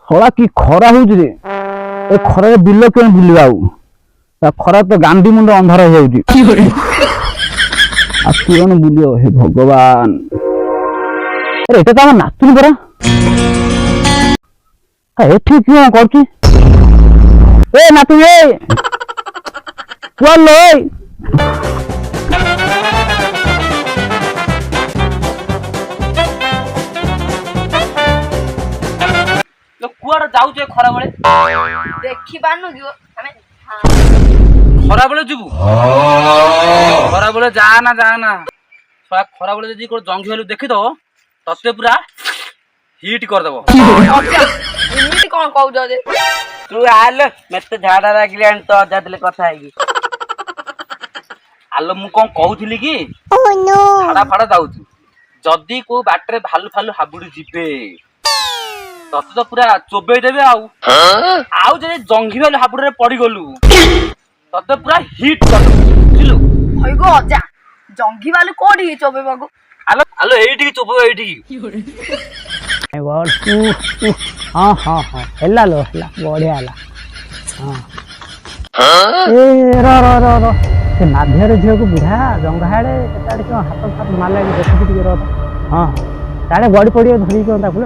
ଶଳା କି ଖରା ହଉଛି ରେ ଏ ଖରାରେ ବିଲ କେମିତି ବୁଲିବା ଆଉ ଖରା ତ ଗାଣ୍ଡି ମୁଣ୍ଡ ଅନ୍ଧାର ହେଇଯାଉଛି ଆଉ କିରଣ ବୁଲିବ ହେ ଭଗବାନ ଏଟା ତ ଆମ ନାତୁଣୀ ପରା ଏଠି କିଏ କରୁଛି ଏ ନାତୁଣୀ କୁଆଲୋ କୁଆଡେ ଯାଉଛୁ ଏ ଖରା ବେଳେ ଦେଖି ପାରୁନୁ କି ଆମେ ଖରା ବେଳେ ଯିବୁ ଖରା ବେଳେ ଯାନା ଖରା ବେଳେ ଯଦି କୋଉ ଜଙ୍ଗି ଭାଲୁ ଦେଖିଦବ ତତେ ପୁରା ହିଟ୍ କରିଦବ ଏମିତି କଣ କହୁଛ ଯେ ତୁ ଆଲୋ ମତେ ଝାଡା ଲାଗିଲାଣି ତ ଅଜା ଥିଲେ କଥା ହେଇକି ଆଲୋ ମୁଁ କଣ କହୁଥିଲି କି ଝାଡା ଫାଡା ଯାଉଛୁ ଯଦି କୋଉ ବାଟରେ ଭାଲୁ ଫାଲୁ ହାବୁଡି ଯିବେ ତତେ ତ ପୁରା ଚୋବେଇ ଦେବେ ଆଉ ଯଦି ଜଙ୍ଗି ଭାଲୁ ହାବୁଡରେ ପଡିଗଲୁ ତତେ ପୁରା ହିଟ୍ କରିଦେବୁ ବୁଝିଲୁ ହଇଗୋ ଅଜା ଜଙ୍ଗି ବାଲୁ କୋଉଠି ଚୋବେଇବାକୁ ଆଲୋ ଏଇଠିକି ଚୋବେଇବ ଏଇଠିକି ହଁ ହଁ ହଁ ହେଲା लो ହେଲା ବଢିଆ ହେଲା ହଁ ଏ ସେ ମାଧ୍ୟର ଝିଅକୁ ବୁଢା ଜଙ୍ଘାଡେ କେତେ ଆଡେ ହାତ ଫାତ ମାରିଲା ଦେଖିକି ଟିକେ ରହ ହଁ ତାଡେ ଗଡି ପଡିବ ଧରିକି କଣ ତାକୁ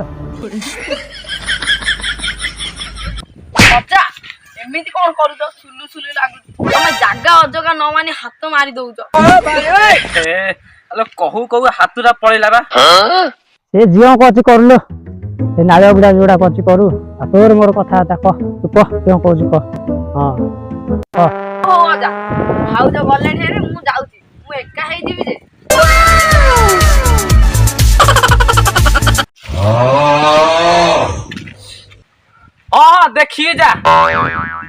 ଅଜା ଏମିତି କଣ କରୁଛ ସୁଲୁ ସୁଲୁ ଲାଗୁଛି ତମେ ଜାଗା ଅଜଗା ନ ମାନି ହାତ ମାରି ଦଉଛ ଆଲୋ କହୁ କହୁ ହାତୁଟା ପଳେଇଲା ବା ସେ ଝିଅ କହୁଛି କରୁଲୋ ସେ ନାଳ ଗୁଡା ଯୋଉଟା କରୁଛି କରୁ ଆଉ ତୋର ମୋର କଥାବାର୍ତ୍ତା କହ ତୁ କହ କଣ କହୁଛୁ କହ ହଁ ହଉ ଅଜା ଭାଉଜ ଗଲେଣି ହେରେ ମୁଁ ଯାଉଛି ମୁଁ ଏକା ହେଇଯିବି ଯେ ହଁ ଦେଖିକି ଯା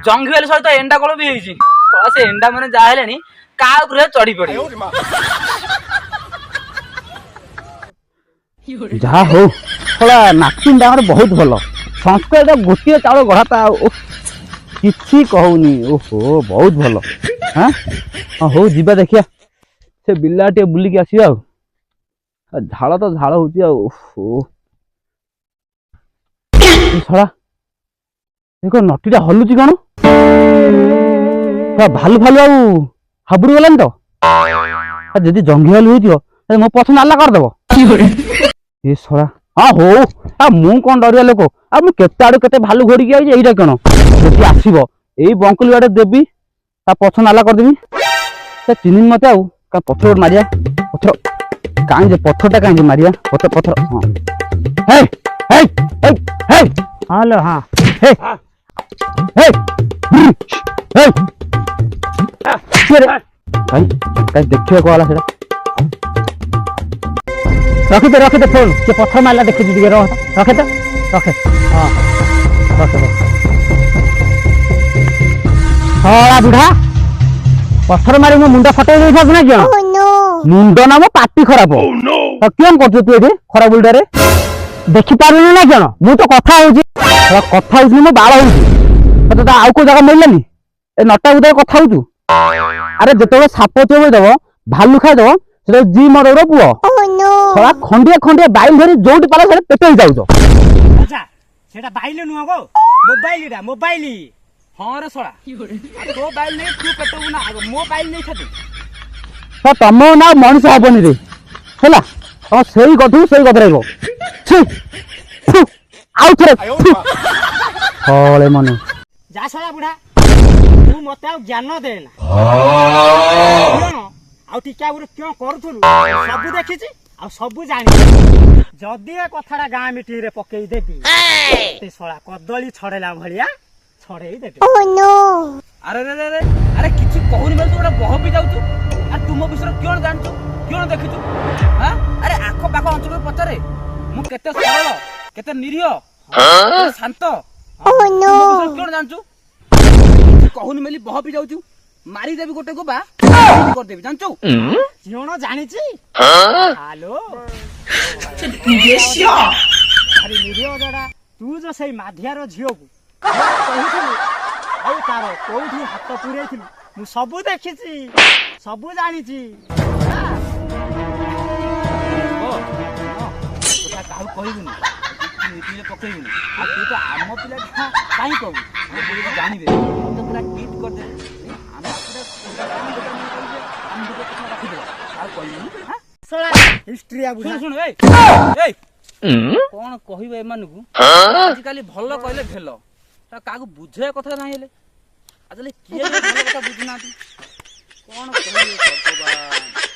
ଜଙ୍ଗି ଭାଲୁ ସହିତ ଏଣ୍ଡା କଳ ବି ହେଇଛି ସେ ଏଣ୍ଡା ମାନେ ଯାହା ହେଲେଣି କାହା ଉପରେ ଚଢି ପଡିବ ଯାହା ହଉ ଶଳା ନାତିଟା ଆମର ବହୁତ ଭଲ ସଂସ୍କାର ଗୋଟିଏ ଚାଉଳ ଗଢାତା କିଛି କହୁନି ଓହୋ ବହୁତ ଭଲ ହଁ ହଉ ଯିବା ଦେଖିବା ସେ ବିଲା ଟିକେ ବୁଲିକି ଆସିବା ଆଉ ଝାଳ ତ ଝାଳ ହଉଛି ଆଉ ଶଳା ଦେଖ ନଟିଟା ହଲୁଛି କଣ ଭାଲୁ ଫାଲୁ ଆଉ ହାବୁଡି ଗଲାନି ତ ଯଦି ଜଙ୍ଗି ଭାଲୁ ହେଇଥିବ ମୋ ପଛ ନାଲା କରିଦବ ଏ ଶଳା ହଁ ହଉ ମୁଁ କଣ ଡରିବା ଲୋକ ମୁଁ କେତେ ଆଡୁ କେତେ ଭାଲୁ ଘୋଡିକି ଆଇଛି ଏଇଟା କଣ ଯଦି ଆସିବ ଏଇ ବଙ୍କୁଲି ବାଟେ ଦେବି ତା ପଛ ନାଲା କରିଦେବି ସେ ଚିହ୍ନିନି ମତେ ଆଉ ପଥର ଗୋଟେ ମାରିବା ପଥର କାହିଁ ଯେ ପଥରଟା କାହିଁ ମାରିବା ପଥର ହଁ ହଁ ଲୋ ହଁ ଦେଖିବାକୁ ଗଲା ସେଟା ରଖିଦେ ଫୋନ ସେ ପଥର ମାରିଲା ଦେଖିଛୁ ଟିକେ ରଖେ ହଁ ହଁ ବୁଢା ପଥର ମାରି ମୋ ମୁଣ୍ଡ ଫଟେଇ ଦେଇଥାନ୍ତୁ ନା କଣ ମୁଣ୍ଡ ନା ମୋ ପାଟି ଖରାପ କେମ କରୁଛୁ ତୁ ଏଠି ଖରା ବୁଲଟାରେ ଦେଖିପାରୁନି ନା କଣ ମୁଁ ତ କଥା ହଉଛି ମୋ ବାଳ ହଉଛି ତତେ ଆଉ କୋଉ ଜାଗା ମିଳିଲାନି ଏ ନଟା ଭିତରେ କଥା ହଉଛୁ ଆରେ ଯେତେବେଳେ ସାପ ଚୋବେଇଦବ ଭାଲୁ ଖାଇଦବ ସେଟା ଜି ମରର ପୁଅ ଶଳା ଖଣ୍ଡିଆ ବାଇଲ ଧରି ଯୋଉଠି ପାଲା ସେଟା ପେଟେଇ ଯାଉଛ ଆଚ୍ଛା ସେଟା ବାଇଲ ନୁହଁ ଗୋ ମୋବାଇଲ ହଁ ରେ ଶଳା ତୋ ବାଇଲ ନେଇ ତୁ ପେଟକୁ ନା ମୋ ବାଇଲ ନେଇ ଖାତେ ତମ ନା ମଣିଷ ହବନି ରେ ହେଲା ସେଇ ଗଧୁ ସେଇ ଗଧ ରହିବ ଆଉ ଥରେ ହଳେ ମନେ ଯା ଶଳା ବୁଢା ତୁ ମତେ ଆଉ ଜ୍ଞାନ ଦେନା ଆଉ ଟିକେ ଆଗରୁ କଣ କରୁଥିଲୁ ସବୁ ଦେଖିଛି ଆଉ ସବୁ ଜାଣିଛି ଯଦି ଏ କଥାଟା ଗାଁ ମିଟିଂରେ ପକେଇ ଦେବି ସେ ଶଳା କଦଳୀ ଛଡେଇଲା ଭଳିଆ ଛଡେଇ ଦେବି ଆରେ କିଛି କହୁନି ବୋଲି ତୁ ଗୋଟେ ବହବି ଯାଉଛୁ ଆରେ ତୁମ ବିଷୟରେ କିଣ ଜାଣିଛୁ କିଣ ଦେଖିଛୁ ଆରେ ଆଖପାଖ ଅଞ୍ଚଳରେ ପଚାରେ ମୁଁ କେତେ ସରଳ କେତେ ନିରୀହ ଶାନ୍ତ କିଣ ଜାଣିଛୁ କହୁନି ବୋଲି ବହବି ଯାଉଛୁ ମାରିଦେବି ଗୋଟେ ଗୋବା କରିଦେବି ଜାଣିଛୁ କିଣ ଜାଣିଛି ହାଲୋ ଆରେ ନିରୀହ ଜଡ଼ା ତୁ ଯୋଉ ସେଇ ମାଧିଆର ଝିଅକୁ କହୁଥିଲୁ ଆଉ ତାର କୋଉଠି ହାତ ପୁରେଇଥିଲୁ ମୁଁ ସବୁ ଦେଖିଛି ସବୁ ଜାଣିଛି କାହାକୁ କହିବୁନି ମିଟିଂରେ ପକେଇବୁନି ଆଉ ତୁ ତ ଆମ ପିଲାଟା କାହିଁ କହୁ ଜାଣିବେ ତୋ ପିଲା ଟିଟ୍ କରିଦେବେ ଆମେ ଆମେ ଗୋଟେ କଥା ରଖିଦେବା ଆଉ କହିବୁନି ହିଷ୍ଟ୍ରିଆ ବୁଝା ଶୁଣୁ ଏଇ କଣ କହିବ ଏମାନଙ୍କୁ ଆଜିକାଲି ଭଲ କହିଲେ ଭେଲ କାହାକୁ ବୁଝେଇବା କଥା ନାହିଁ ହେଲେ ଆଜିକାଲି କିଏ ଭଲ କଥା ବୁଝୁନାହାନ୍ତି କଣ କହିବେ ଭଗବାନ।